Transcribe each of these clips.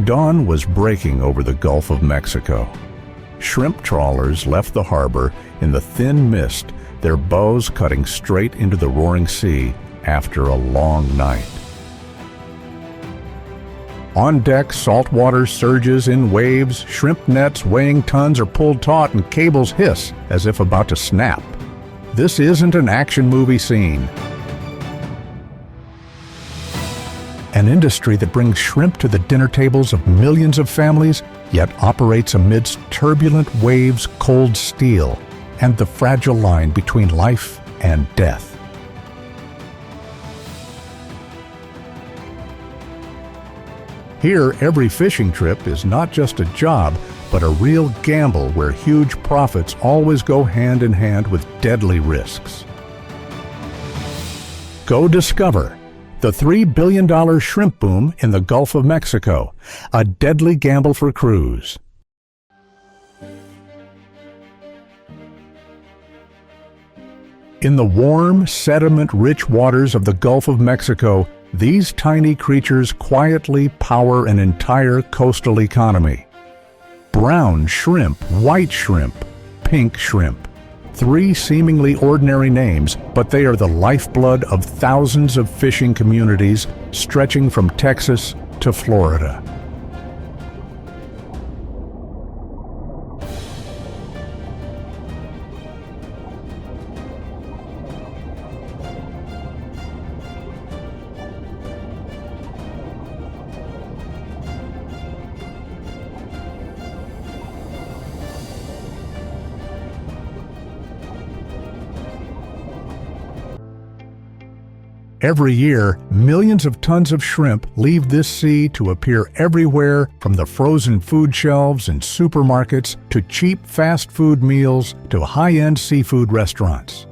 Dawn was breaking over the Gulf of Mexico. Shrimp trawlers left the harbor in the thin mist, their bows cutting straight into the roaring sea after a long night. On deck, saltwater surges in waves, shrimp nets weighing tons are pulled taut and cables hiss as if about to snap. This isn't an action movie scene. An industry that brings shrimp to the dinner tables of millions of families, yet operates amidst turbulent waves, cold steel, and the fragile line between life and death. Here, every fishing trip is not just a job, but a real gamble where huge profits always go hand in hand with deadly risks. Go discover the $3 billion shrimp boom in the Gulf of Mexico, a deadly gamble for crews. In the warm, sediment-rich waters of the Gulf of Mexico, these tiny creatures quietly power an entire coastal economy. Brown shrimp, white shrimp, pink shrimp. 3 seemingly ordinary names, but they are the lifeblood of thousands of fishing communities stretching from Texas to Florida. Every year, millions of tons of shrimp leave this sea to appear everywhere, from the frozen food shelves in supermarkets to cheap fast food meals to high-end seafood restaurants.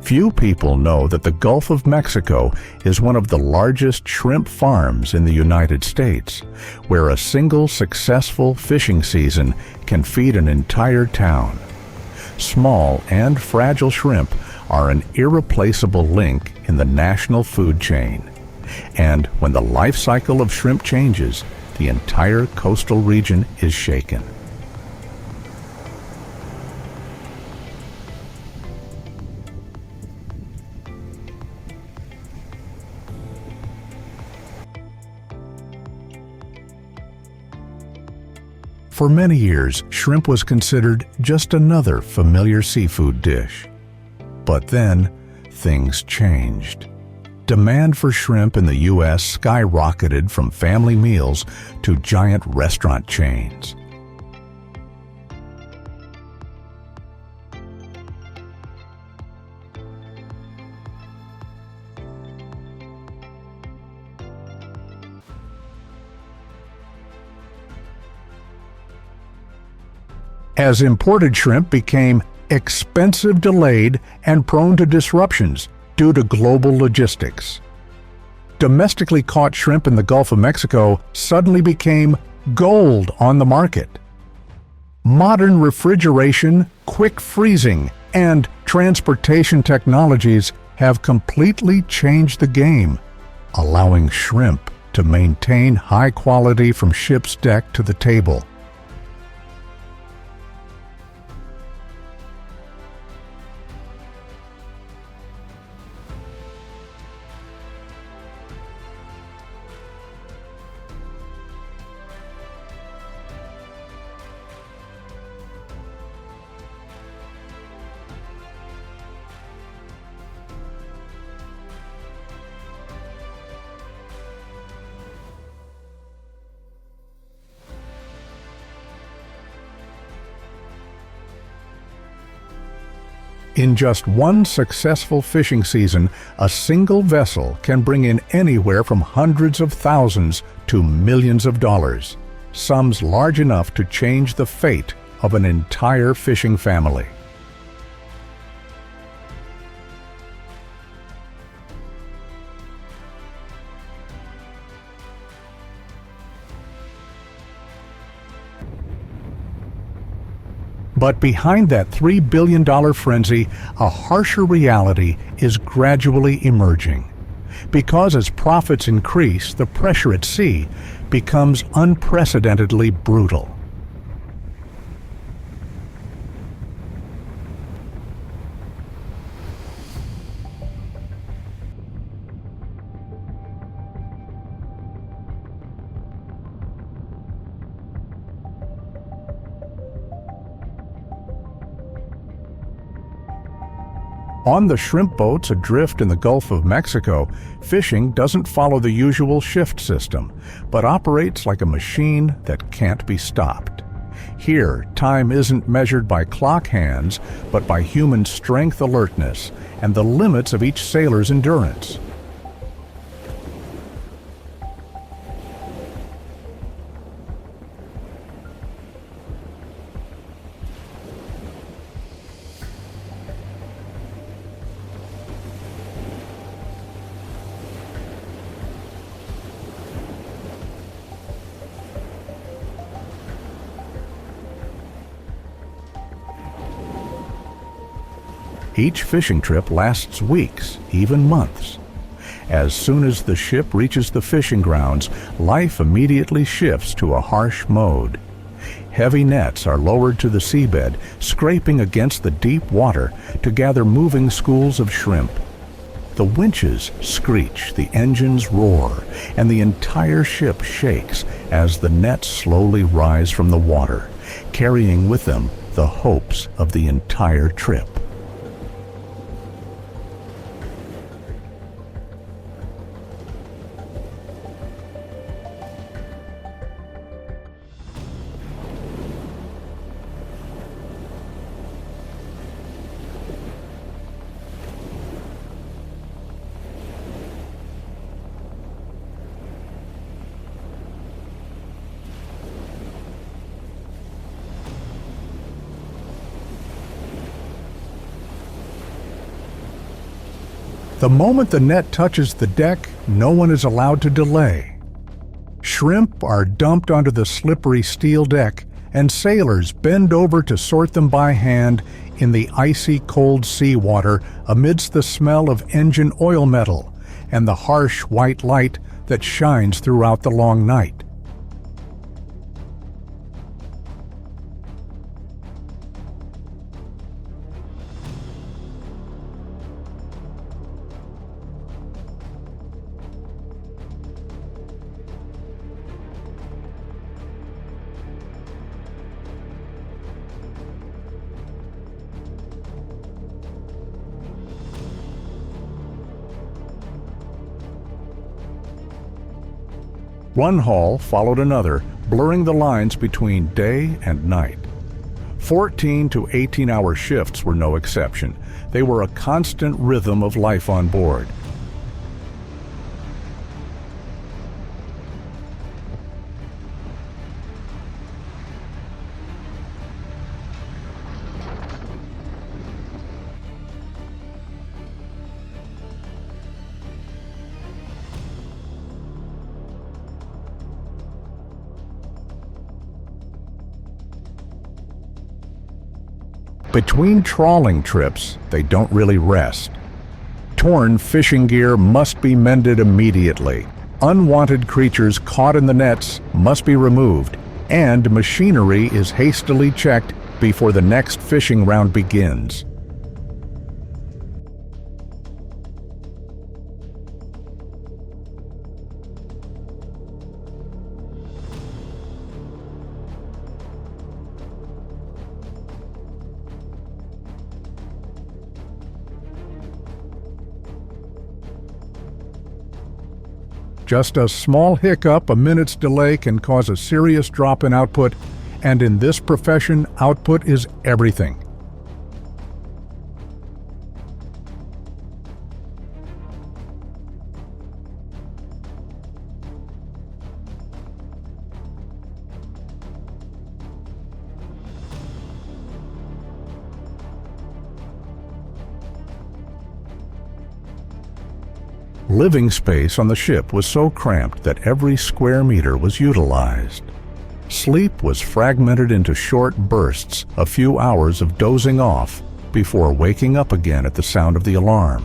Few people know that the Gulf of Mexico is one of the largest shrimp farms in the United States, where a single successful fishing season can feed an entire town. Small and fragile shrimp are an irreplaceable link in the national food chain. And when the life cycle of shrimp changes, the entire coastal region is shaken. For many years, shrimp was considered just another familiar seafood dish. But then, things changed. Demand for shrimp in the U.S. skyrocketed from family meals to giant restaurant chains. As imported shrimp became expensive, delayed, and prone to disruptions due to global logistics, domestically caught shrimp in the Gulf of Mexico suddenly became gold on the market. Modern refrigeration, quick freezing, and transportation technologies have completely changed the game, allowing shrimp to maintain high quality from ship's deck to the table. In just one successful fishing season, a single vessel can bring in anywhere from hundreds of thousands to millions of dollars, sums large enough to change the fate of an entire fishing family. But behind that $3 billion frenzy, a harsher reality is gradually emerging. Because as profits increase, the pressure at sea becomes unprecedentedly brutal. On the shrimp boats adrift in the Gulf of Mexico, fishing doesn't follow the usual shift system, but operates like a machine that can't be stopped. Here, time isn't measured by clock hands, but by human strength, alertness, and the limits of each sailor's endurance. Each fishing trip lasts weeks, even months. As soon as the ship reaches the fishing grounds, life immediately shifts to a harsh mode. Heavy nets are lowered to the seabed, scraping against the deep water to gather moving schools of shrimp. The winches screech, the engines roar, and the entire ship shakes as the nets slowly rise from the water, carrying with them the hopes of the entire trip. The moment the net touches the deck, no one is allowed to delay. Shrimp are dumped onto the slippery steel deck, and sailors bend over to sort them by hand in the icy cold seawater amidst the smell of engine oil metal and the harsh white light that shines throughout the long night. One haul followed another, blurring the lines between day and night. 14 to 18-hour shifts were no exception. They were a constant rhythm of life on board. Between trawling trips, they don't really rest. Torn fishing gear must be mended immediately. Unwanted creatures caught in the nets must be removed, and machinery is hastily checked before the next fishing round begins. Just a small hiccup, a minute's delay, can cause a serious drop in output, and in this profession, output is everything. Living space on the ship was so cramped that every square meter was utilized. Sleep was fragmented into short bursts, a few hours of dozing off, before waking up again at the sound of the alarm.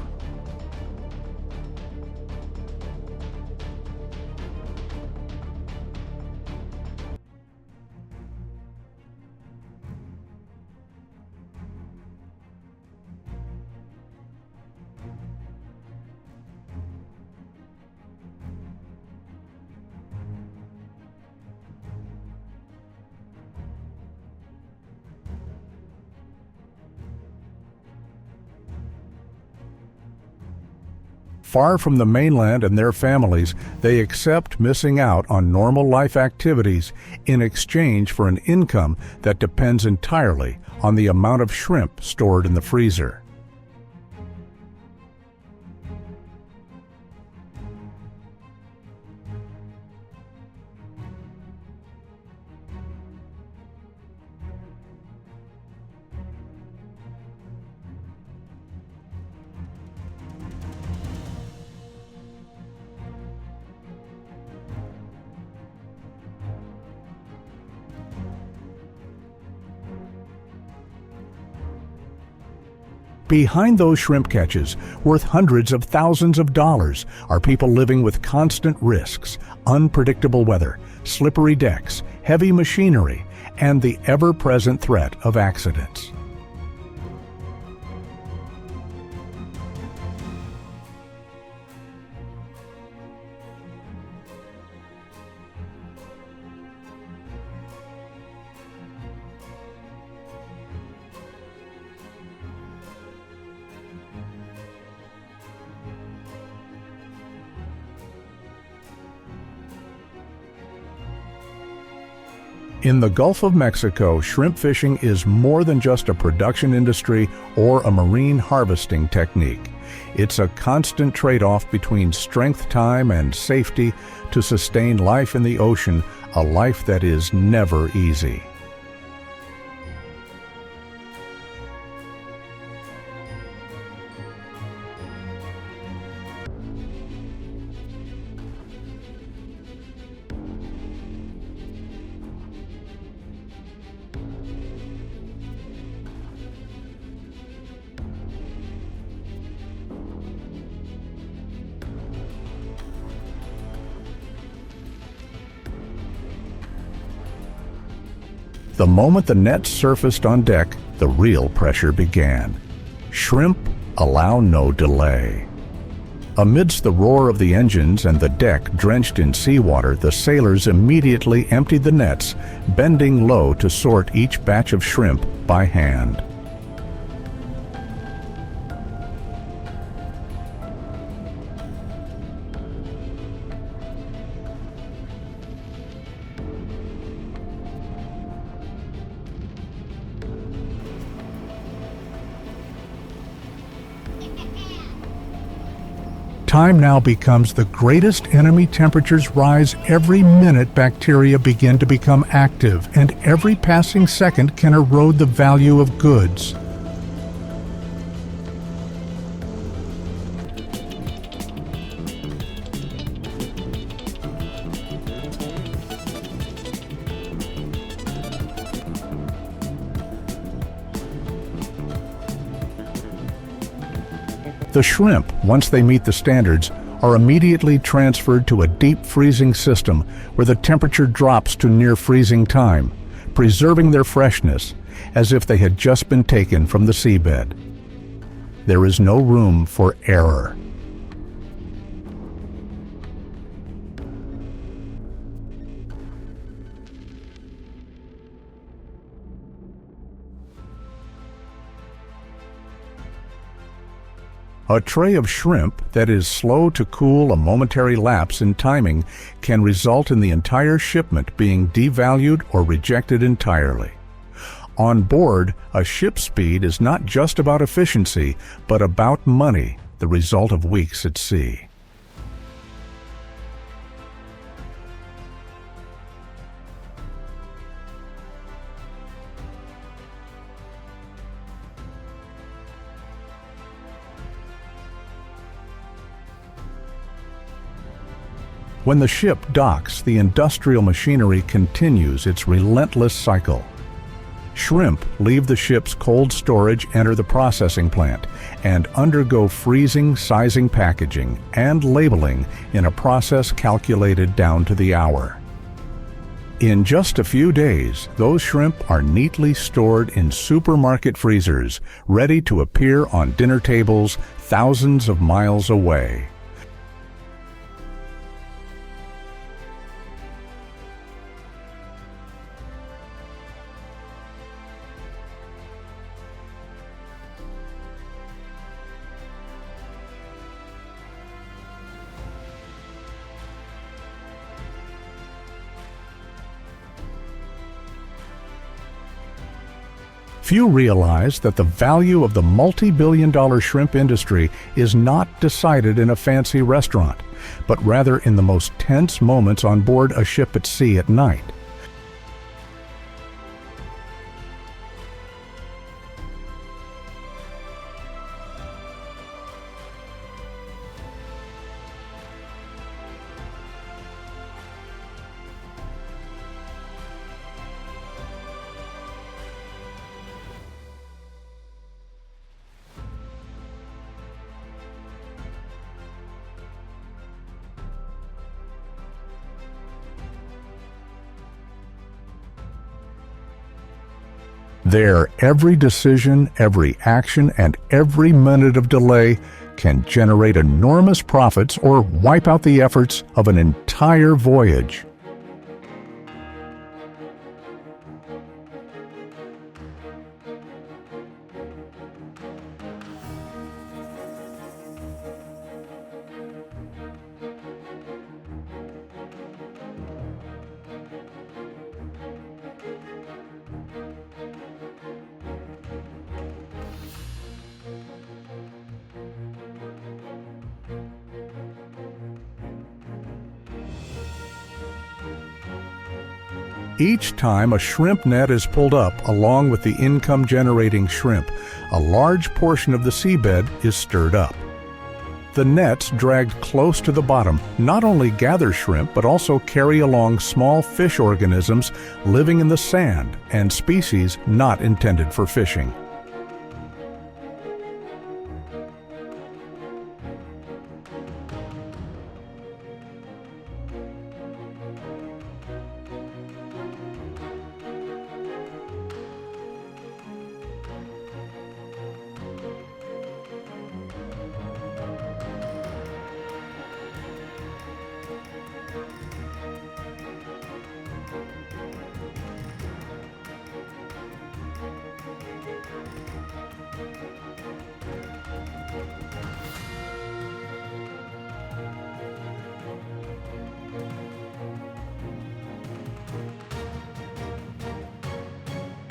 Far from the mainland and their families, they accept missing out on normal life activities in exchange for an income that depends entirely on the amount of shrimp stored in the freezer. Behind those shrimp catches, worth hundreds of thousands of dollars, are people living with constant risks, unpredictable weather, slippery decks, heavy machinery, and the ever-present threat of accidents. In the Gulf of Mexico, shrimp fishing is more than just a production industry or a marine harvesting technique. It's a constant trade-off between strength, time, and safety to sustain life in the ocean, a life that is never easy. The moment the net surfaced on deck, the real pressure began. Shrimp allow no delay. Amidst the roar of the engines and the deck drenched in seawater, the sailors immediately emptied the nets, bending low to sort each batch of shrimp by hand. Time now becomes the greatest enemy. Temperatures rise every minute. Bacteria begin to become active, and every passing second can erode the value of goods. The shrimp, once they meet the standards, are immediately transferred to a deep freezing system where the temperature drops to near freezing time, preserving their freshness as if they had just been taken from the seabed. There is no room for error. A tray of shrimp that is slow to cool, a momentary lapse in timing, can result in the entire shipment being devalued or rejected entirely. On board, a ship's speed is not just about efficiency, but about money, the result of weeks at sea. When the ship docks, the industrial machinery continues its relentless cycle. Shrimp leave the ship's cold storage, enter the processing plant, and undergo freezing, sizing, packaging, and labeling in a process calculated down to the hour. In just a few days, those shrimp are neatly stored in supermarket freezers, ready to appear on dinner tables thousands of miles away. Few realize that the value of the multi-billion-dollar shrimp industry is not decided in a fancy restaurant, but rather in the most tense moments on board a ship at sea at night. There, every decision, every action, and every minute of delay can generate enormous profits or wipe out the efforts of an entire voyage. Each time a shrimp net is pulled up along with the income-generating shrimp, a large portion of the seabed is stirred up. The nets dragged close to the bottom not only gather shrimp but also carry along small fish organisms living in the sand and species not intended for fishing.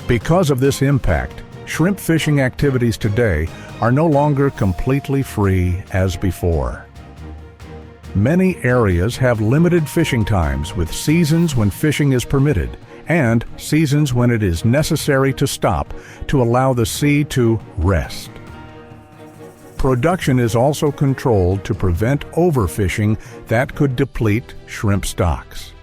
Because of this impact, shrimp fishing activities today are no longer completely free as before. Many areas have limited fishing times, with seasons when fishing is permitted and seasons when it is necessary to stop to allow the sea to rest. Production is also controlled to prevent overfishing that could deplete shrimp stocks.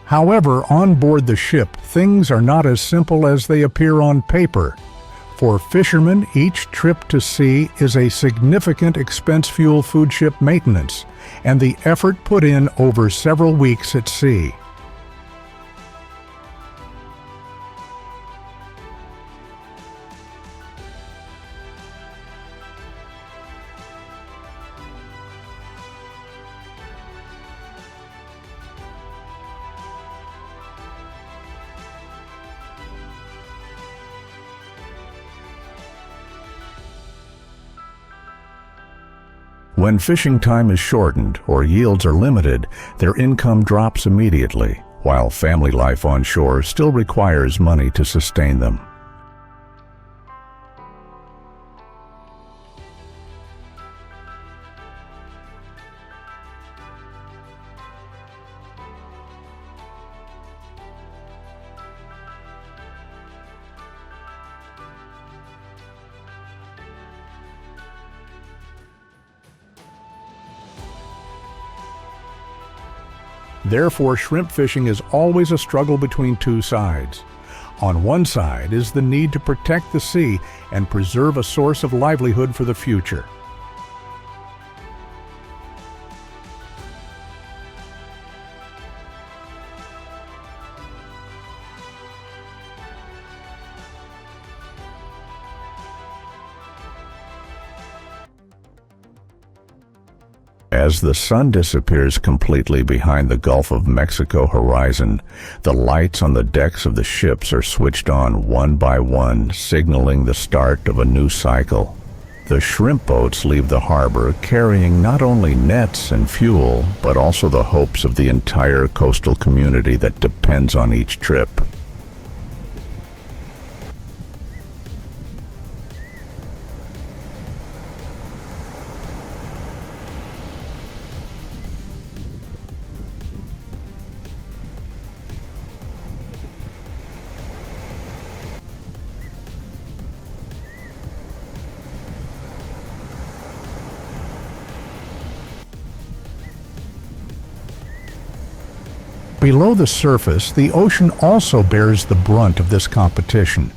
However, on board the ship, things are not as simple as they appear on paper. For fishermen, each trip to sea is a significant expense fuel food ship maintenance, and the effort put in over several weeks at sea. When fishing time is shortened or yields are limited, their income drops immediately, while family life on shore still requires money to sustain them. Therefore, shrimp fishing is always a struggle between two sides. On one side is the need to protect the sea and preserve a source of livelihood for the future. As the sun disappears completely behind the Gulf of Mexico horizon, the lights on the decks of the ships are switched on one by one, signaling the start of a new cycle. The shrimp boats leave the harbor carrying not only nets and fuel, but also the hopes of the entire coastal community that depends on each trip. Below the surface, the ocean also bears the brunt of this competition.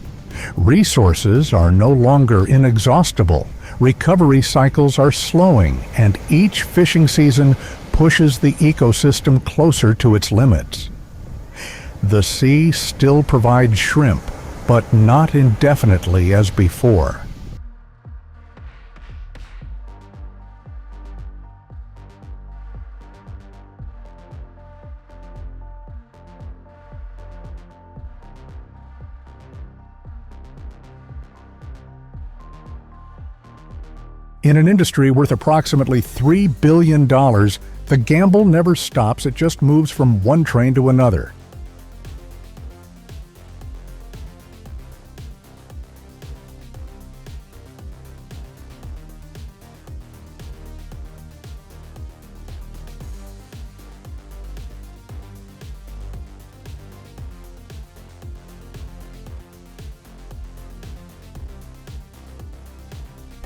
Resources are no longer inexhaustible, recovery cycles are slowing, and each fishing season pushes the ecosystem closer to its limits. The sea still provides shrimp, but not indefinitely as before. In an industry worth approximately $3 billion, the gamble never stops, it just moves from one train to another.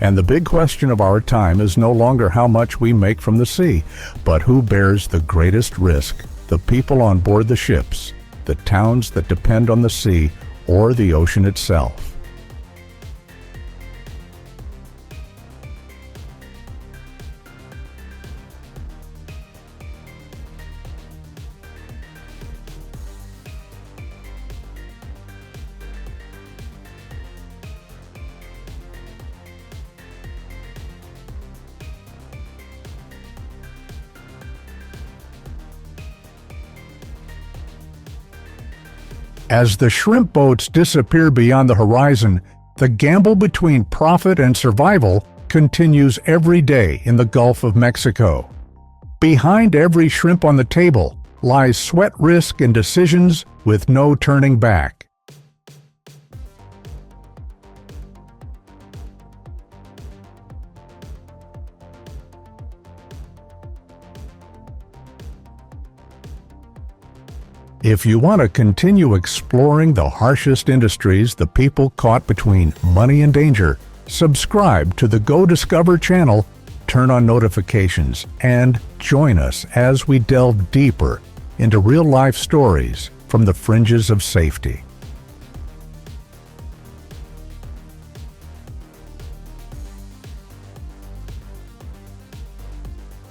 And the big question of our time is no longer how much we make from the sea, but who bears the greatest risk, the people on board the ships, the towns that depend on the sea, or the ocean itself. As the shrimp boats disappear beyond the horizon, the gamble between profit and survival continues every day in the Gulf of Mexico. Behind every shrimp on the table lies sweat, risk, and decisions with no turning back. If you want to continue exploring the harshest industries, the people caught between money and danger, subscribe to the godiscover channel, turn on notifications, and join us as we delve deeper into real-life stories from the fringes of safety.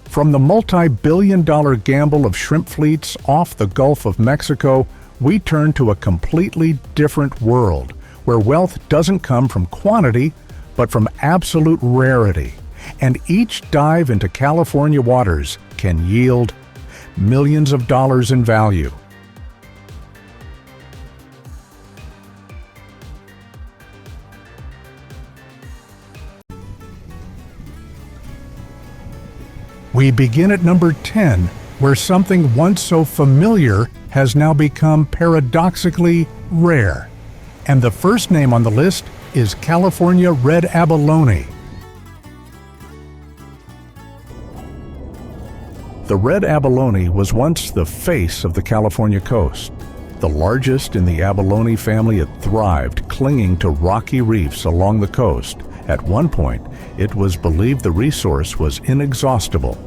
From the multi-billion-dollar gamble of shrimp fleets off the Gulf of Mexico, we turn to a completely different world, where wealth doesn't come from quantity, but from absolute rarity. And each dive into California waters can yield millions of dollars in value. We begin at number 10, where something once so familiar has now become paradoxically rare. And the first name on the list is California red abalone. The red abalone was once the face of the California coast. The largest in the abalone family, it thrived, clinging to rocky reefs along the coast. At one point, it was believed the resource was inexhaustible.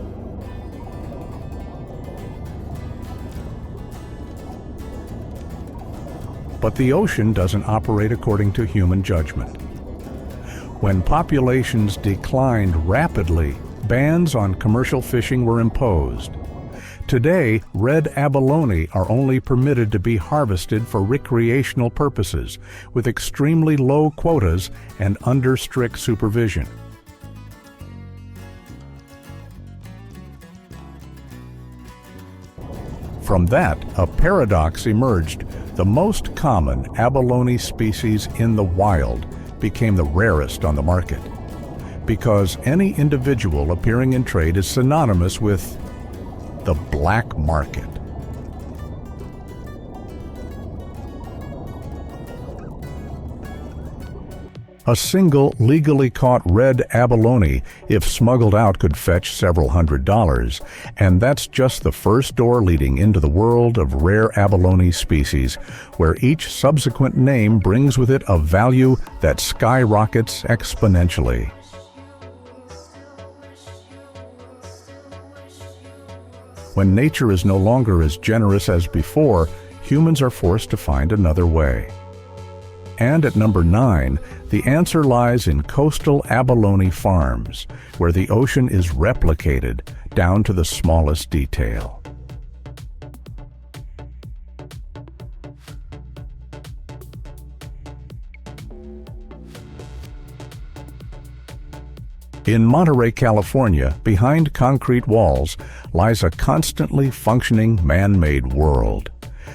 But the ocean doesn't operate according to human judgment. When populations declined rapidly, bans on commercial fishing were imposed. Today, red abalone are only permitted to be harvested for recreational purposes, with extremely low quotas and under strict supervision. From that, a paradox emerged. The most common abalone species in the wild became the rarest on the market, because any individual appearing in trade is synonymous with the black market. A single legally caught red abalone, if smuggled out, could fetch several $100s, and that's just the first door leading into the world of rare abalone species, where each subsequent name brings with it a value that skyrockets exponentially. When nature is no longer as generous as before, humans are forced to find another way. And at number 9, the answer lies in coastal abalone farms, where the ocean is replicated down to the smallest detail. In Monterey, California, behind concrete walls, lies a constantly functioning man-made world.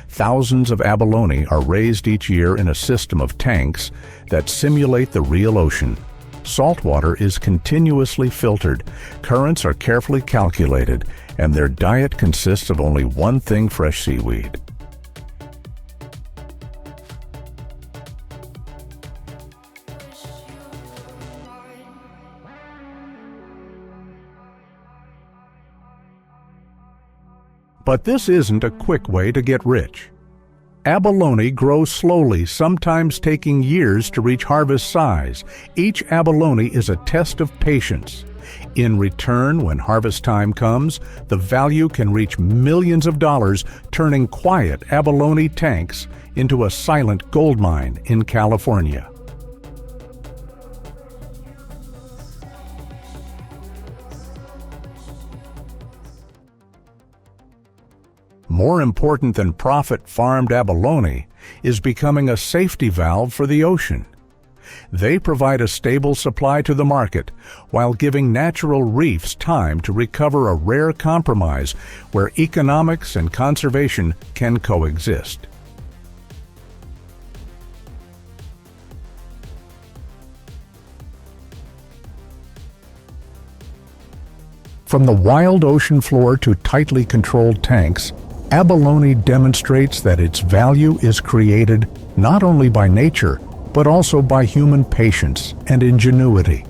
Thousands of abalone are raised each year in a system of tanks that simulate the real ocean. Salt water is continuously filtered, currents are carefully calculated, and their diet consists of only one thing: fresh seaweed. But this isn't a quick way to get rich. Abalone grows slowly, sometimes taking years to reach harvest size. Each abalone is a test of patience. In return, when harvest time comes, the value can reach millions of dollars, turning quiet abalone tanks into a silent gold mine in California. More important than profit-farmed abalone is becoming a safety valve for the ocean. They provide a stable supply to the market while giving natural reefs time to recover, a rare compromise where economics and conservation can coexist. From the wild ocean floor to tightly controlled tanks, abalone demonstrates that its value is created not only by nature, but also by human patience and ingenuity.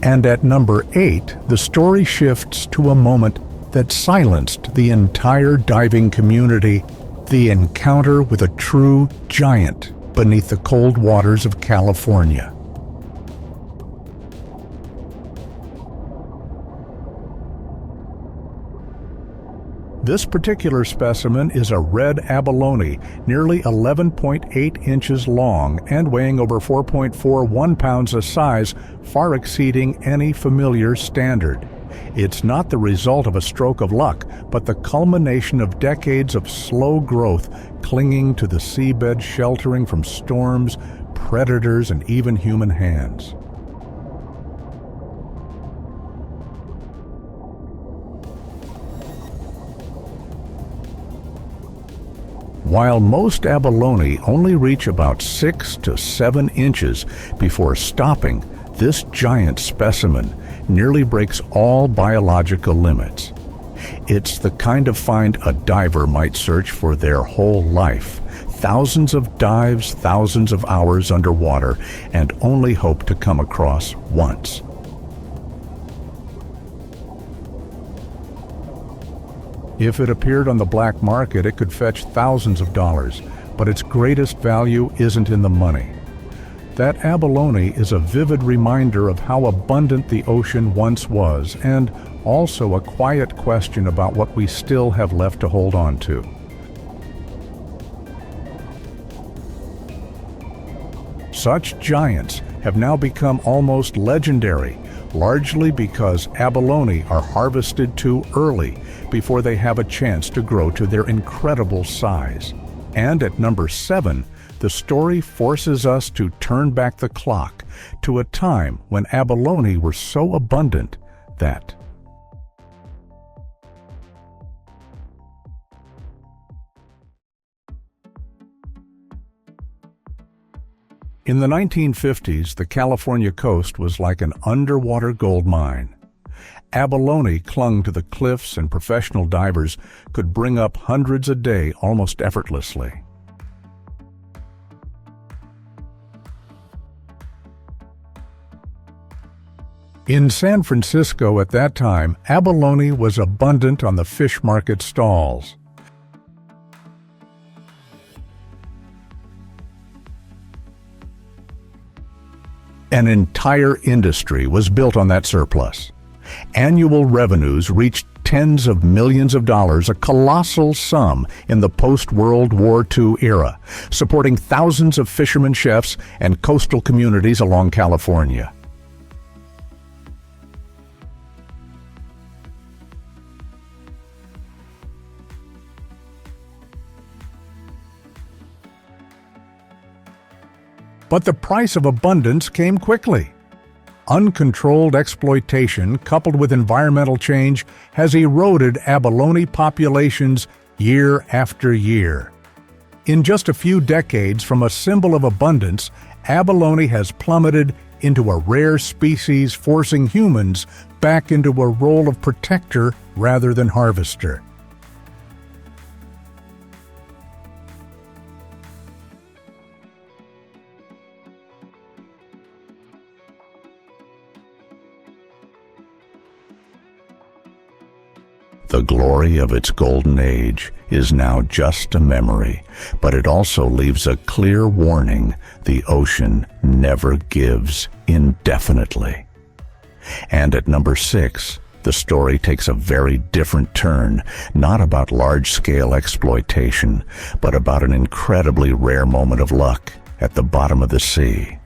And at number 8, the story shifts to a moment that silenced the entire diving community: the encounter with a true giant beneath the cold waters of California. This particular specimen is a red abalone, nearly 11.8 inches long and weighing over 4.41 pounds a size, far exceeding any familiar standard. It's not the result of a stroke of luck, but the culmination of decades of slow growth, clinging to the seabed, sheltering from storms, predators, and even human hands. While most abalone only reach about 6 to 7 inches before stopping, this giant specimen nearly breaks all biological limits. It's the kind of find a diver might search for their whole life. Thousands of dives, thousands of hours underwater, and only hope to come across once. If it appeared on the black market, it could fetch thousands of dollars, but its greatest value isn't in the money. That abalone is a vivid reminder of how abundant the ocean once was, and also a quiet question about what we still have left to hold on to. Such giants have now become almost legendary, largely because abalone are harvested too early before they have a chance to grow to their incredible size. And at number 7, the story forces us to turn back the clock to a time when abalone were so abundant that in the 1950s, the California coast was like an underwater gold mine. Abalone clung to the cliffs, and professional divers could bring up hundreds a day almost effortlessly. In San Francisco at that time, abalone was abundant on the fish market stalls. An entire industry was built on that surplus. Annual revenues reached tens of millions of dollars, a colossal sum in the post-World War II era, supporting thousands of fishermen chefs and coastal communities along California. But the price of abundance came quickly. Uncontrolled exploitation coupled with environmental change has eroded abalone populations year after year. In just a few decades, from a symbol of abundance, abalone has plummeted into a rare species, forcing humans back into a role of protector rather than harvester. The glory of its golden age is now just a memory, but it also leaves a clear warning: the ocean never gives indefinitely. And at number 6, the story takes a very different turn, not about large-scale exploitation, but about an incredibly rare moment of luck at the bottom of the sea.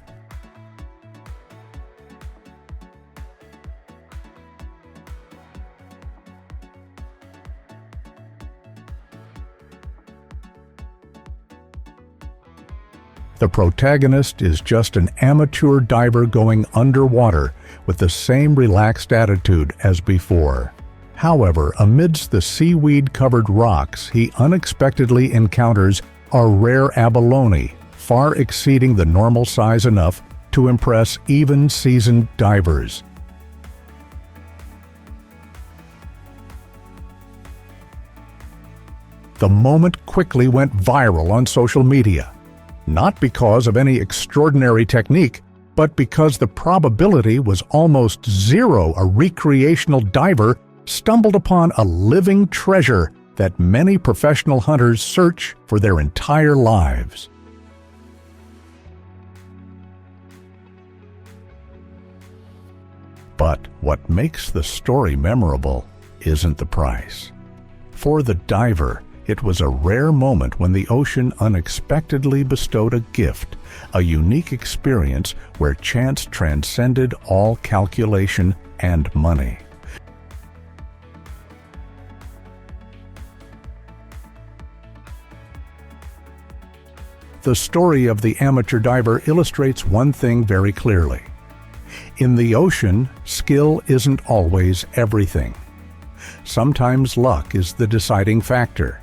The protagonist is just an amateur diver going underwater with the same relaxed attitude as before. However, amidst the seaweed-covered rocks, he unexpectedly encounters a rare abalone, far exceeding the normal size enough to impress even seasoned divers. The moment quickly went viral on social media. Not because of any extraordinary technique, but because the probability was almost zero a recreational diver stumbled upon a living treasure that many professional hunters search for their entire lives. But what makes the story memorable isn't the price. For the diver, it was a rare moment when the ocean unexpectedly bestowed a gift, a unique experience where chance transcended all calculation and money. The story of the amateur diver illustrates one thing very clearly. In the ocean, skill isn't always everything. Sometimes luck is the deciding factor.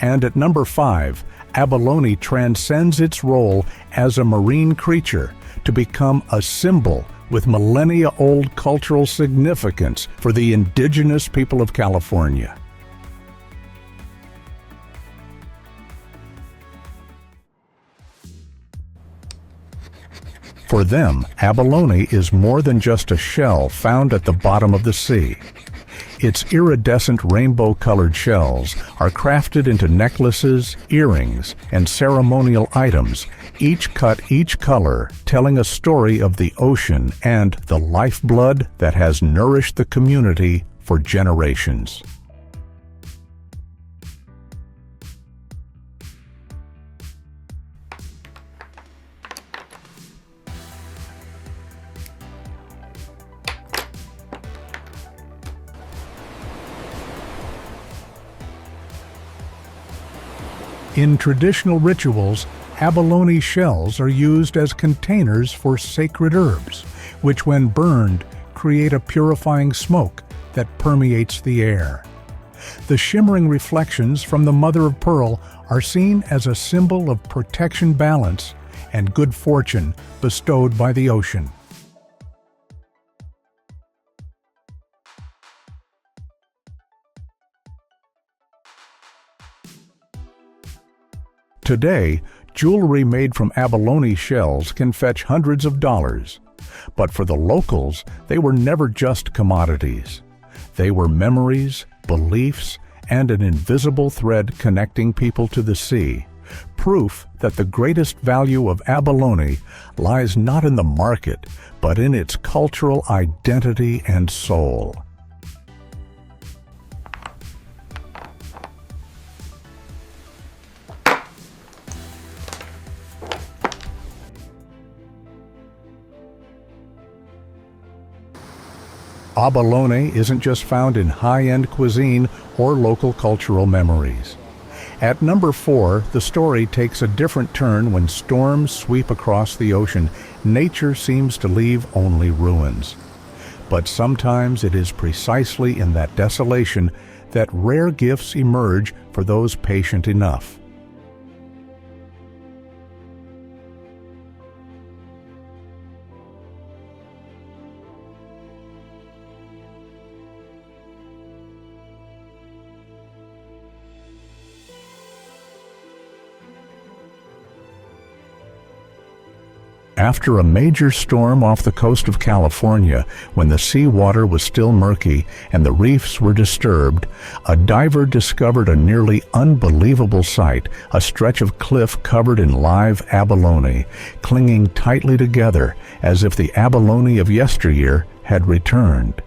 And at number 5, abalone transcends its role as a marine creature to become a symbol with millennia-old cultural significance for the indigenous people of California. For them, abalone is more than just a shell found at the bottom of the sea. Its iridescent rainbow-colored shells are crafted into necklaces, earrings, and ceremonial items, each cut each color, telling a story of the ocean and the lifeblood that has nourished the community for generations. In traditional rituals, abalone shells are used as containers for sacred herbs, which when burned create a purifying smoke that permeates the air. The shimmering reflections from the mother of pearl are seen as a symbol of protection, balance, and good fortune bestowed by the ocean. Today, jewelry made from abalone shells can fetch hundreds of dollars. But for the locals, they were never just commodities. They were memories, beliefs, and an invisible thread connecting people to the sea. Proof that the greatest value of abalone lies not in the market, but in its cultural identity and soul. Abalone isn't just found in high-end cuisine or local cultural memories. At number 4, the story takes a different turn when storms sweep across the ocean. Nature seems to leave only ruins. But sometimes it is precisely in that desolation that rare gifts emerge for those patient enough. After a major storm off the coast of California, when the seawater was still murky and the reefs were disturbed, a diver discovered a nearly unbelievable sight, a stretch of cliff covered in live abalone, clinging tightly together as if the abalone of yesteryear had returned.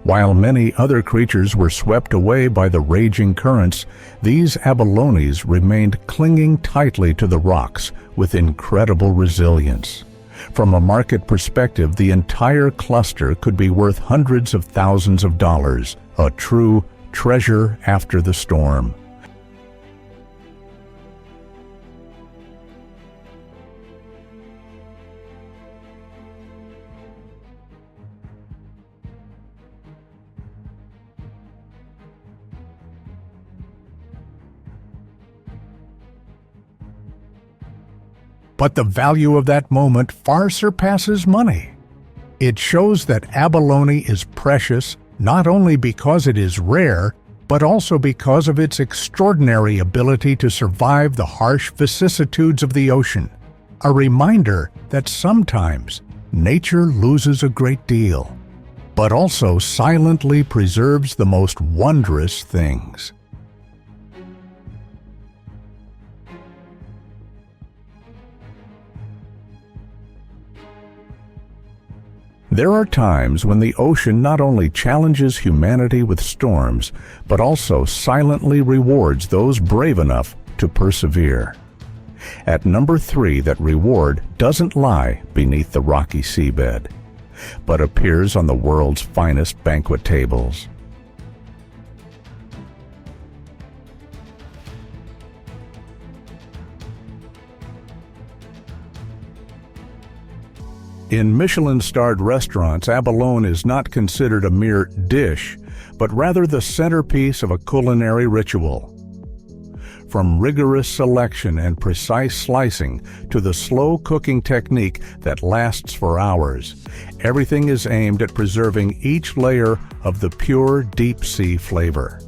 While many other creatures were swept away by the raging currents, these abalones remained clinging tightly to the rocks with incredible resilience. From a market perspective, the entire cluster could be worth hundreds of thousands of dollars, a true treasure after the storm. But the value of that moment far surpasses money. It shows that abalone is precious not only because it is rare, but also because of its extraordinary ability to survive the harsh vicissitudes of the ocean. A reminder that sometimes nature loses a great deal, but also silently preserves the most wondrous things. There are times when the ocean not only challenges humanity with storms, but also silently rewards those brave enough to persevere. At number 3, that reward doesn't lie beneath the rocky seabed, but appears on the world's finest banquet tables. In Michelin-starred restaurants, abalone is not considered a mere dish, but rather the centerpiece of a culinary ritual. From rigorous selection and precise slicing to the slow cooking technique that lasts for hours, everything is aimed at preserving each layer of the pure deep-sea flavor.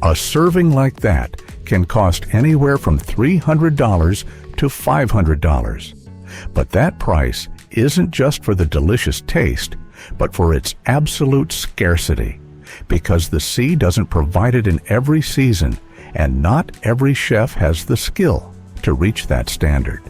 A serving like that can cost anywhere from $300 to $500. But that price isn't just for the delicious taste, but for its absolute scarcity, because the sea doesn't provide it in every season, and not every chef has the skill to reach that standard.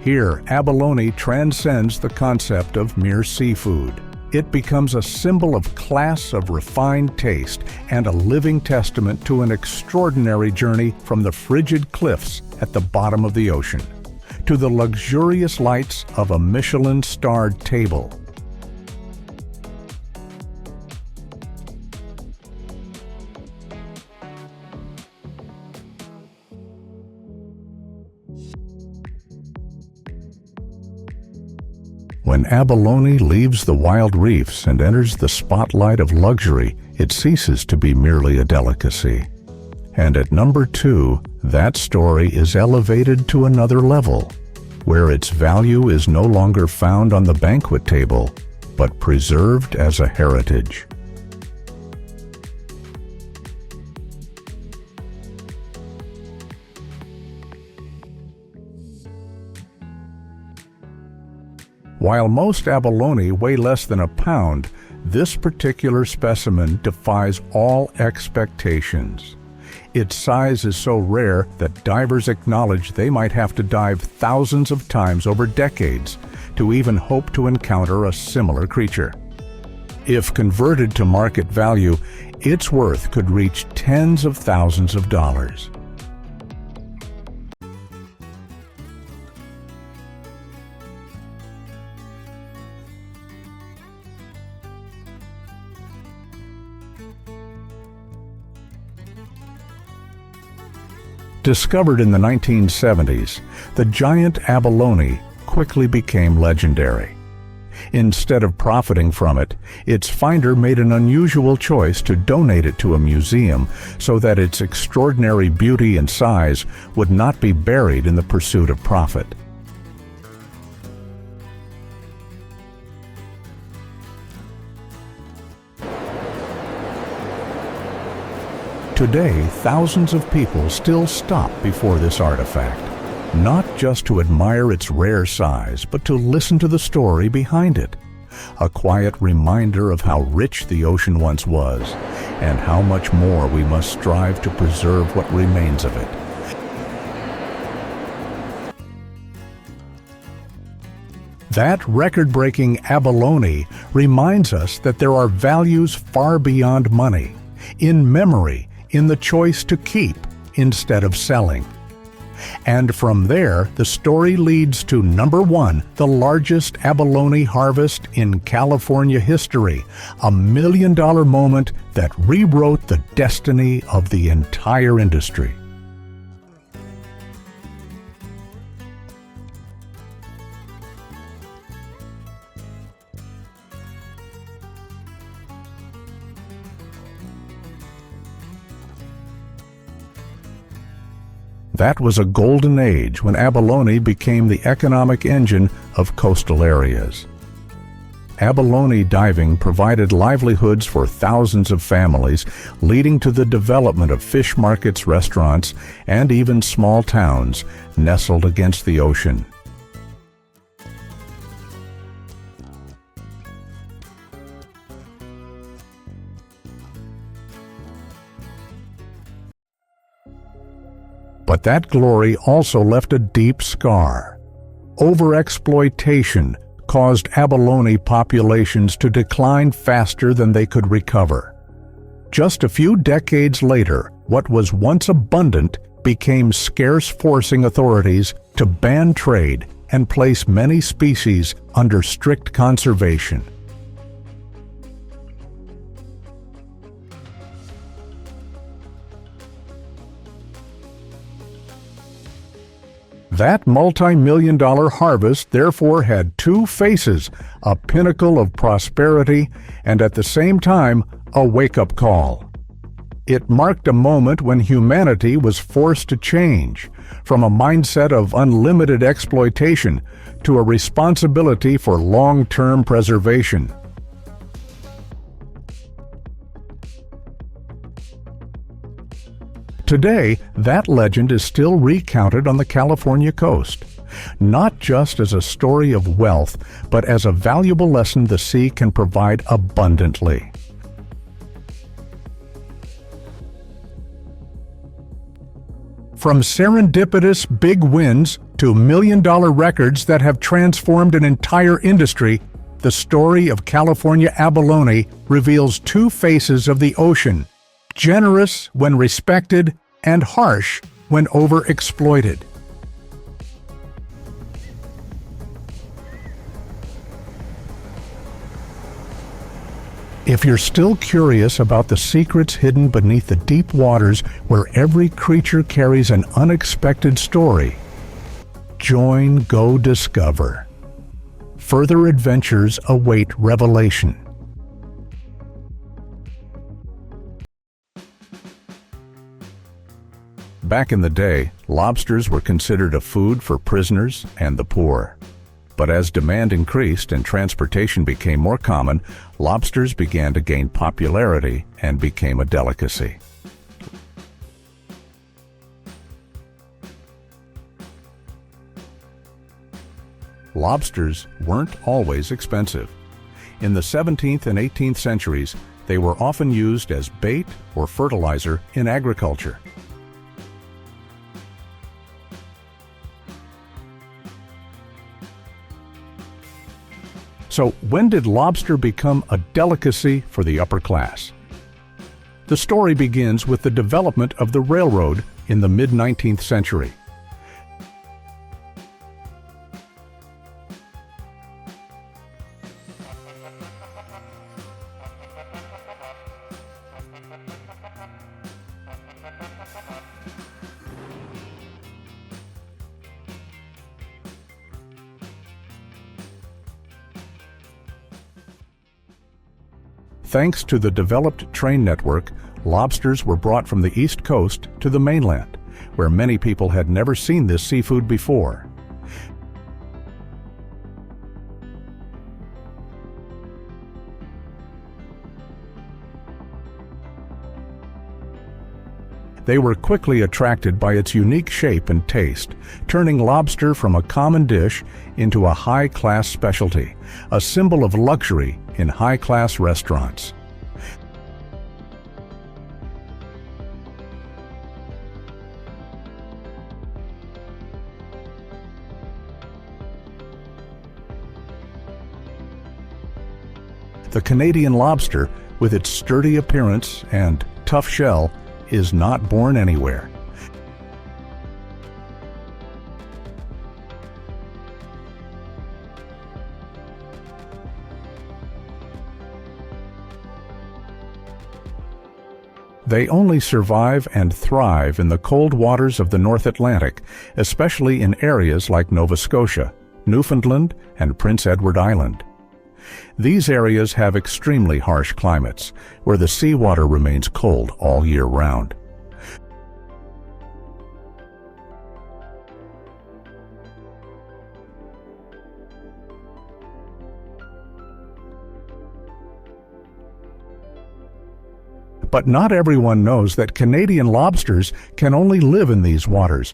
Here, abalone transcends the concept of mere seafood. It becomes a symbol of class, of refined taste, and a living testament to an extraordinary journey from the frigid cliffs at the bottom of the ocean to the luxurious lights of a Michelin-starred table. When abalone leaves the wild reefs and enters the spotlight of luxury, it ceases to be merely a delicacy. And at number 2, that story is elevated to another level, where its value is no longer found on the banquet table, but preserved as a heritage. While most abalone weigh less than a pound, this particular specimen defies all expectations. Its size is so rare that divers acknowledge they might have to dive thousands of times over decades to even hope to encounter a similar creature. If converted to market value, its worth could reach tens of thousands of dollars. Discovered in the 1970s, the giant abalone quickly became legendary. Instead of profiting from it, its finder made an unusual choice to donate it to a museum so that its extraordinary beauty and size would not be buried in the pursuit of profit. Today, thousands of people still stop before this artifact, not just to admire its rare size, but to listen to the story behind it. A quiet reminder of how rich the ocean once was, and how much more we must strive to preserve what remains of it. That record-breaking abalone reminds us that there are values far beyond money, in memory, in the choice to keep instead of selling. And from there, the story leads to number 1, the largest abalone harvest in California history, a $1 million moment that rewrote the destiny of the entire industry. That was a golden age when abalone became the economic engine of coastal areas. Abalone diving provided livelihoods for thousands of families, leading to the development of fish markets, restaurants, and even small towns nestled against the ocean. But that glory also left a deep scar. Overexploitation caused abalone populations to decline faster than they could recover. Just a few decades later, what was once abundant became scarce, forcing authorities to ban trade and place many species under strict conservation. That multi-million-dollar harvest therefore had two faces, a pinnacle of prosperity and at the same time a wake-up call. It marked a moment when humanity was forced to change from a mindset of unlimited exploitation to a responsibility for long-term preservation. Today, that legend is still recounted on the California coast, not just as a story of wealth, but as a valuable lesson the sea can provide abundantly. From serendipitous big wins to million-dollar records that have transformed an entire industry, the story of California abalone reveals two faces of the ocean: generous when respected and harsh when overexploited. If you're still curious about the secrets hidden beneath the deep waters where every creature carries an unexpected story, join Go Discover. Further adventures await revelation. Back in the day, lobsters were considered a food for prisoners and the poor. But as demand increased and transportation became more common, lobsters began to gain popularity and became a delicacy. Lobsters weren't always expensive. In the 17th and 18th centuries, they were often used as bait or fertilizer in agriculture. So when did lobster become a delicacy for the upper class? The story begins with the development of the railroad in the mid-19th century. Thanks to the developed train network, lobsters were brought from the East Coast to the mainland, where many people had never seen this seafood before. They were quickly attracted by its unique shape and taste, turning lobster from a common dish into a high-class specialty, a symbol of luxury in high-class restaurants. The Canadian lobster, with its sturdy appearance and tough shell, is not born anywhere. They only survive and thrive in the cold waters of the North Atlantic, especially in areas like Nova Scotia, Newfoundland, and Prince Edward Island. These areas have extremely harsh climates, where the seawater remains cold all year round. But not everyone knows that Canadian lobsters can only live in these waters.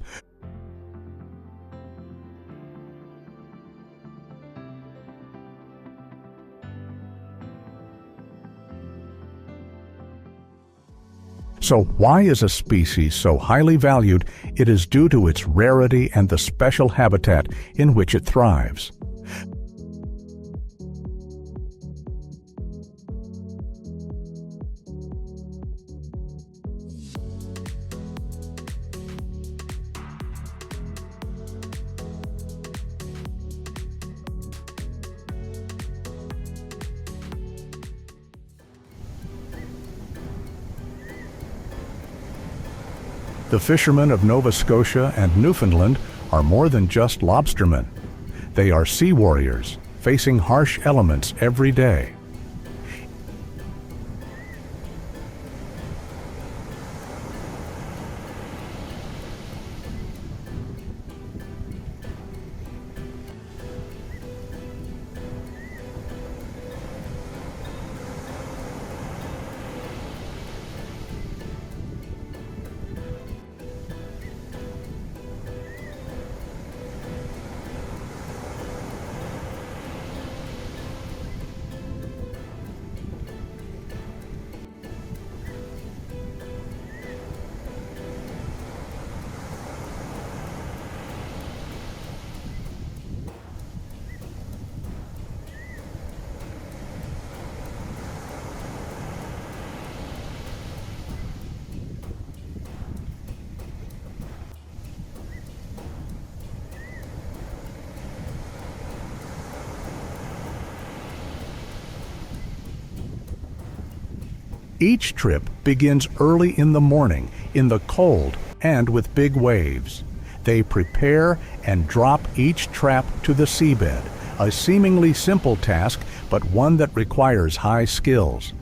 So why is a species so highly valued? It is due to its rarity and the special habitat in which it thrives. The fishermen of Nova Scotia and Newfoundland are more than just lobstermen. They are sea warriors, facing harsh elements every day. Each trip begins early in the morning, in the cold and with big waves. They prepare and drop each trap to the seabed, a seemingly simple task, but one that requires high skills.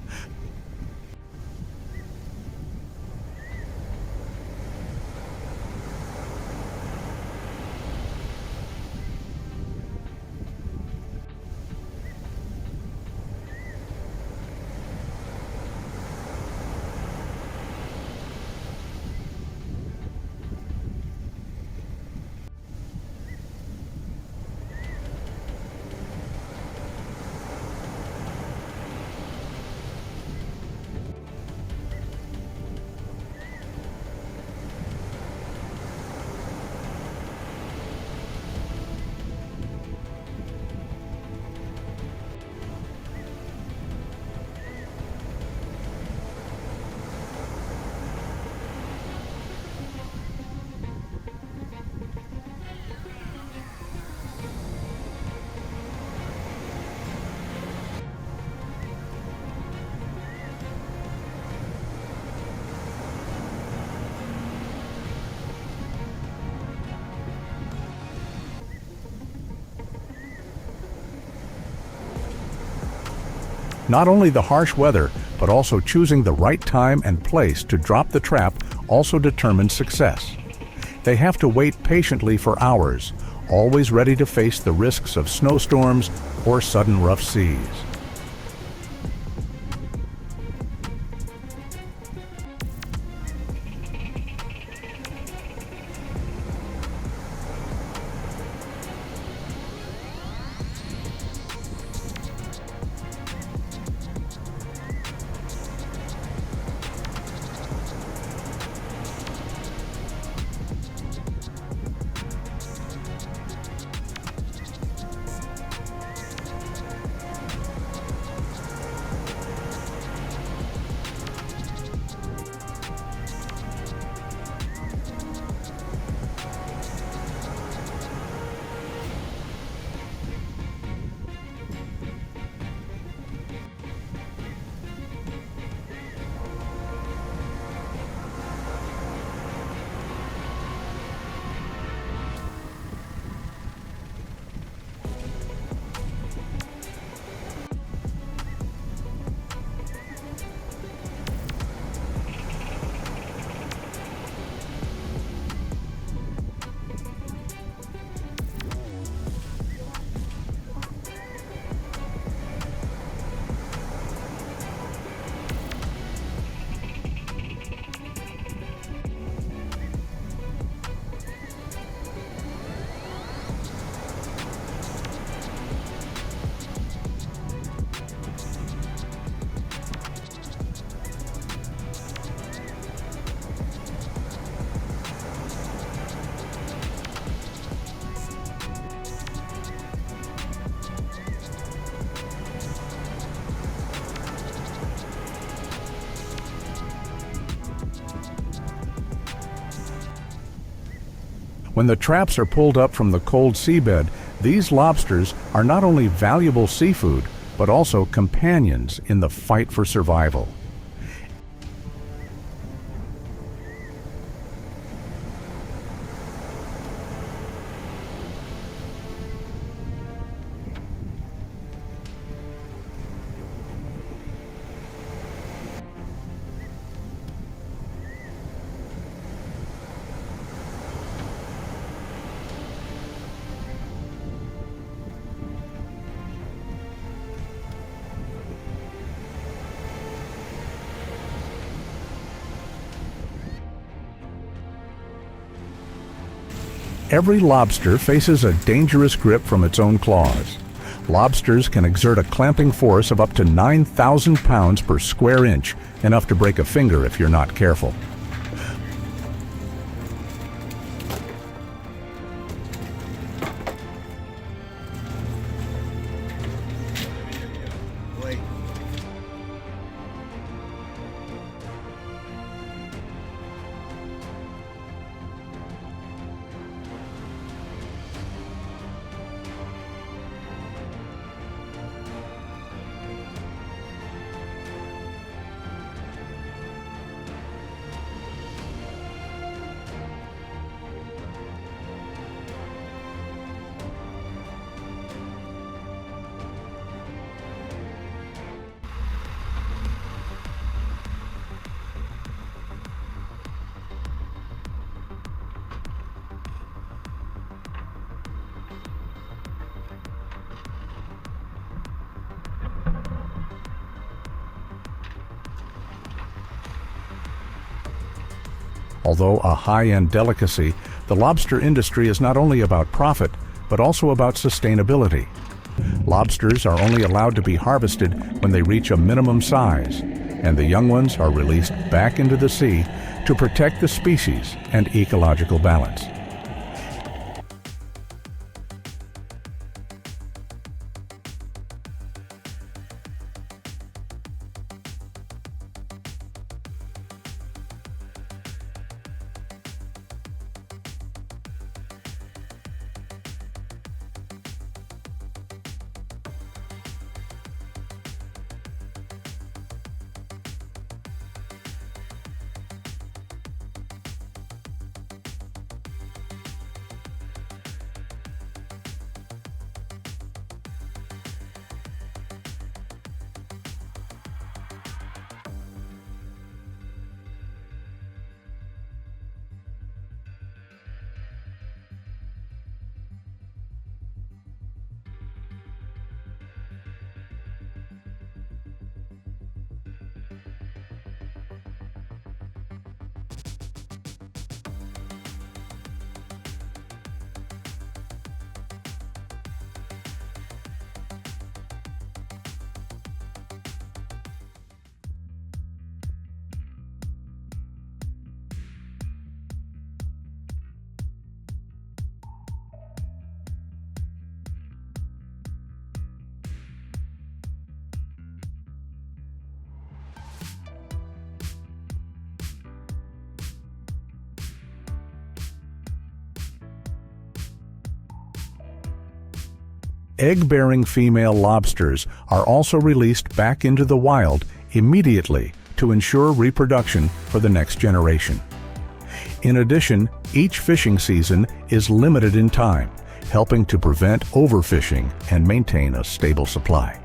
Not only the harsh weather, but also choosing the right time and place to drop the trap also determines success. They have to wait patiently for hours, always ready to face the risks of snowstorms or sudden rough seas. When the traps are pulled up from the cold seabed, these lobsters are not only valuable seafood, but also companions in the fight for survival. Every lobster faces a dangerous grip from its own claws. Lobsters can exert a clamping force of up to 9,000 pounds per square inch, enough to break a finger if you're not careful. Although a high-end delicacy, the lobster industry is not only about profit, but also about sustainability. Lobsters are only allowed to be harvested when they reach a minimum size, and the young ones are released back into the sea to protect the species and ecological balance. Egg-bearing female lobsters are also released back into the wild immediately to ensure reproduction for the next generation. In addition, each fishing season is limited in time, helping to prevent overfishing and maintain a stable supply.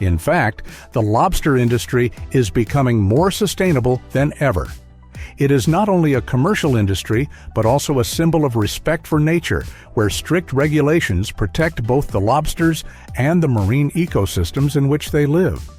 In fact, the lobster industry is becoming more sustainable than ever. It is not only a commercial industry, but also a symbol of respect for nature, where strict regulations protect both the lobsters and the marine ecosystems in which they live.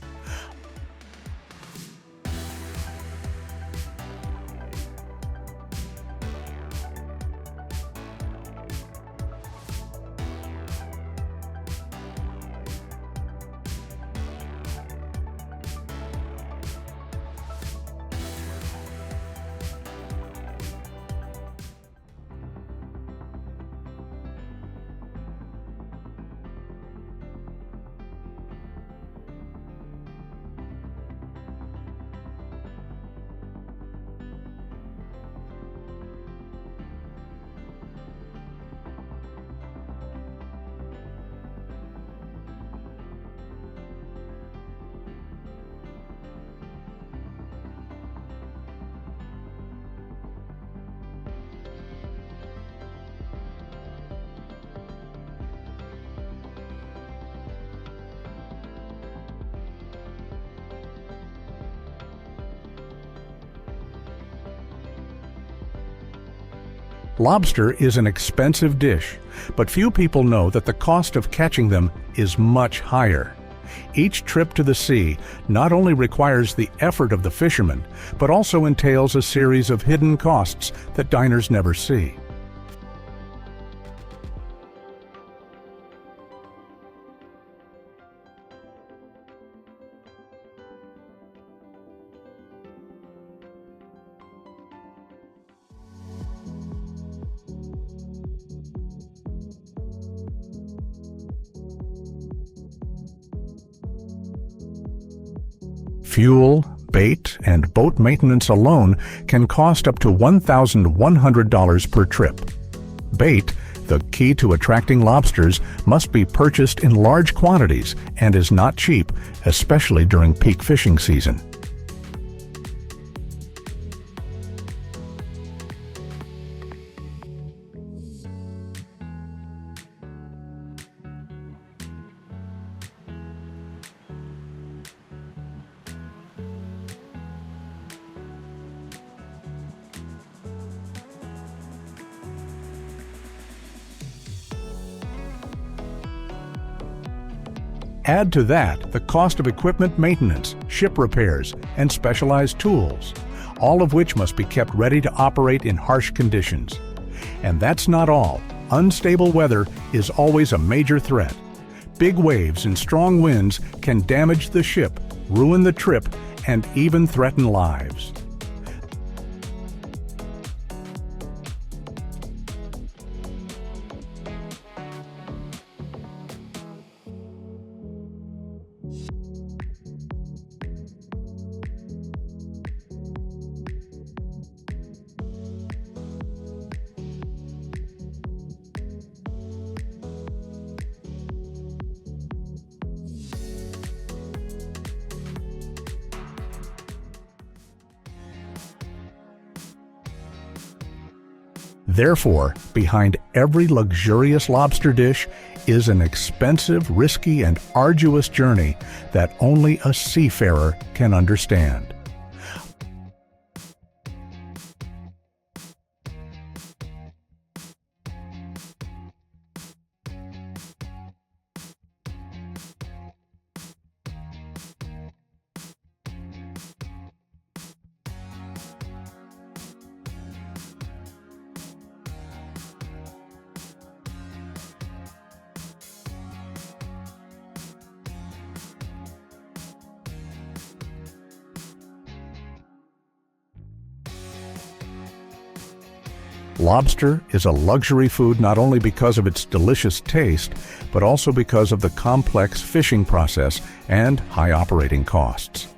Lobster is an expensive dish, but few people know that the cost of catching them is much higher. Each trip to the sea not only requires the effort of the fisherman, but also entails a series of hidden costs that diners never see. Fuel, bait, and boat maintenance alone can cost up to $1,100 per trip. Bait, the key to attracting lobsters, must be purchased in large quantities and is not cheap, especially during peak fishing season. Add to that the cost of equipment maintenance, ship repairs, and specialized tools, all of which must be kept ready to operate in harsh conditions. And that's not all. Unstable weather is always a major threat. Big waves and strong winds can damage the ship, ruin the trip, and even threaten lives. Therefore, behind every luxurious lobster dish is an expensive, risky, and arduous journey that only a seafarer can understand. Lobster is a luxury food not only because of its delicious taste, but also because of the complex fishing process and high operating costs.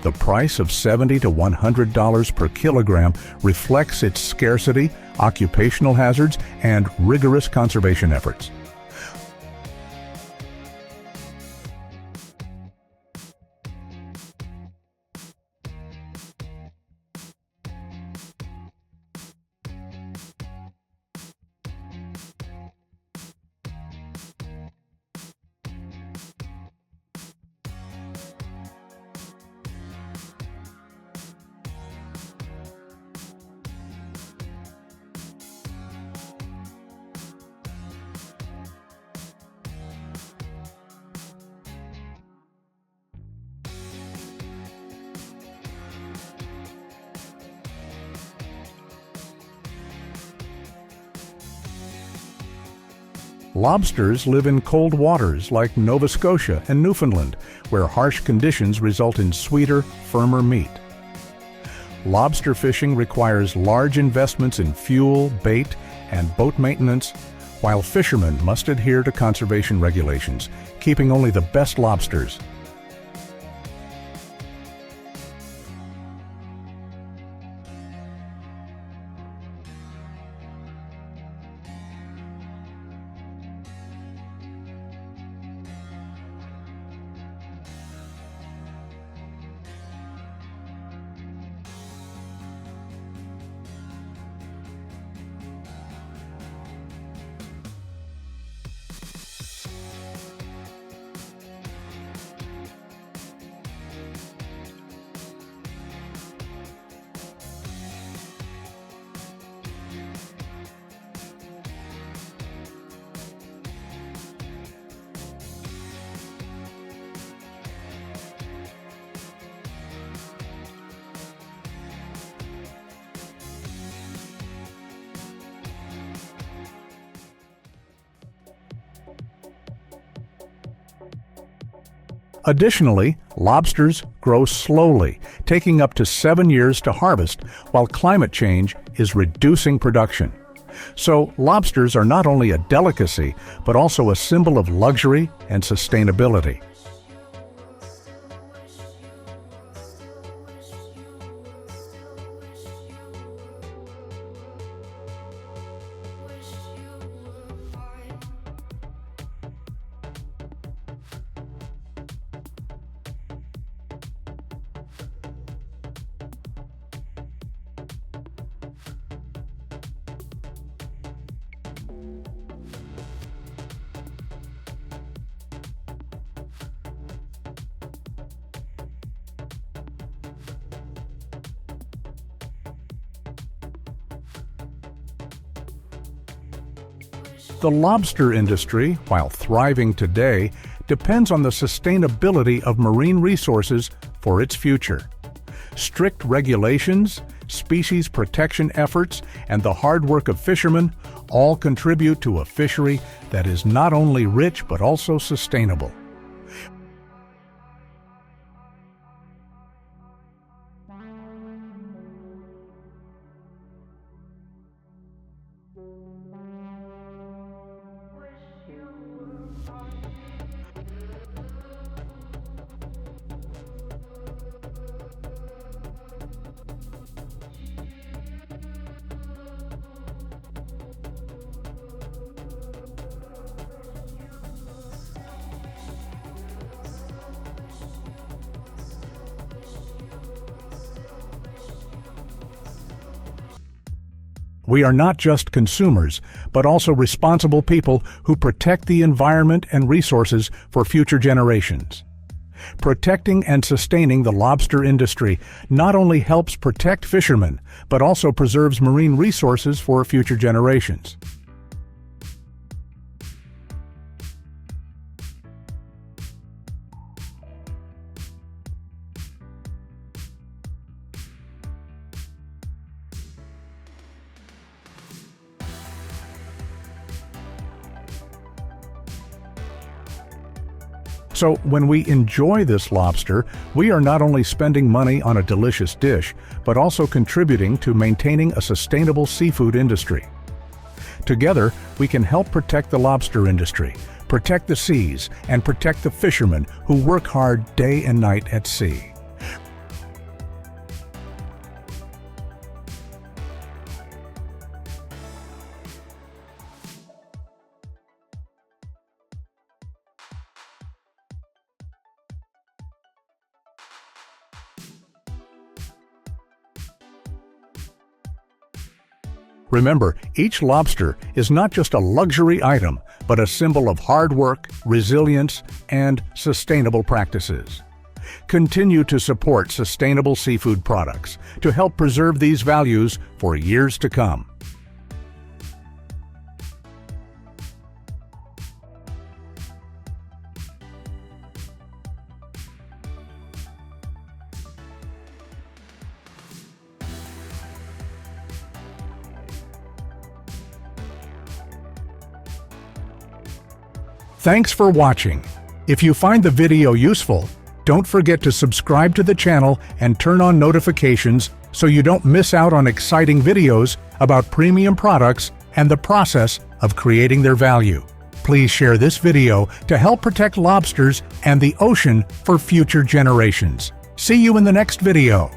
The price of $70 to $100 per kilogram reflects its scarcity, occupational hazards, and rigorous conservation efforts. Lobsters live in cold waters like Nova Scotia and Newfoundland, where harsh conditions result in sweeter, firmer meat. Lobster fishing requires large investments in fuel, bait, and boat maintenance, while fishermen must adhere to conservation regulations, keeping only the best lobsters. Additionally, lobsters grow slowly, taking up to 7 years to harvest, while climate change is reducing production. So, lobsters are not only a delicacy, but also a symbol of luxury and sustainability. The lobster industry, while thriving today, depends on the sustainability of marine resources for its future. Strict regulations, species protection efforts, and the hard work of fishermen all contribute to a fishery that is not only rich but also sustainable. We are not just consumers, but also responsible people who protect the environment and resources for future generations. Protecting and sustaining the lobster industry not only helps protect fishermen, but also preserves marine resources for future generations. So when we enjoy this lobster, we are not only spending money on a delicious dish, but also contributing to maintaining a sustainable seafood industry. Together, we can help protect the lobster industry, protect the seas, and protect the fishermen who work hard day and night at sea. Remember, each lobster is not just a luxury item, but a symbol of hard work, resilience, and sustainable practices. Continue to support sustainable seafood products to help preserve these values for years to come. Thanks for watching. If you find the video useful, don't forget to subscribe to the channel and turn on notifications so you don't miss out on exciting videos about premium products and the process of creating their value. Please share this video to help protect lobsters and the ocean for future generations. See you in the next video.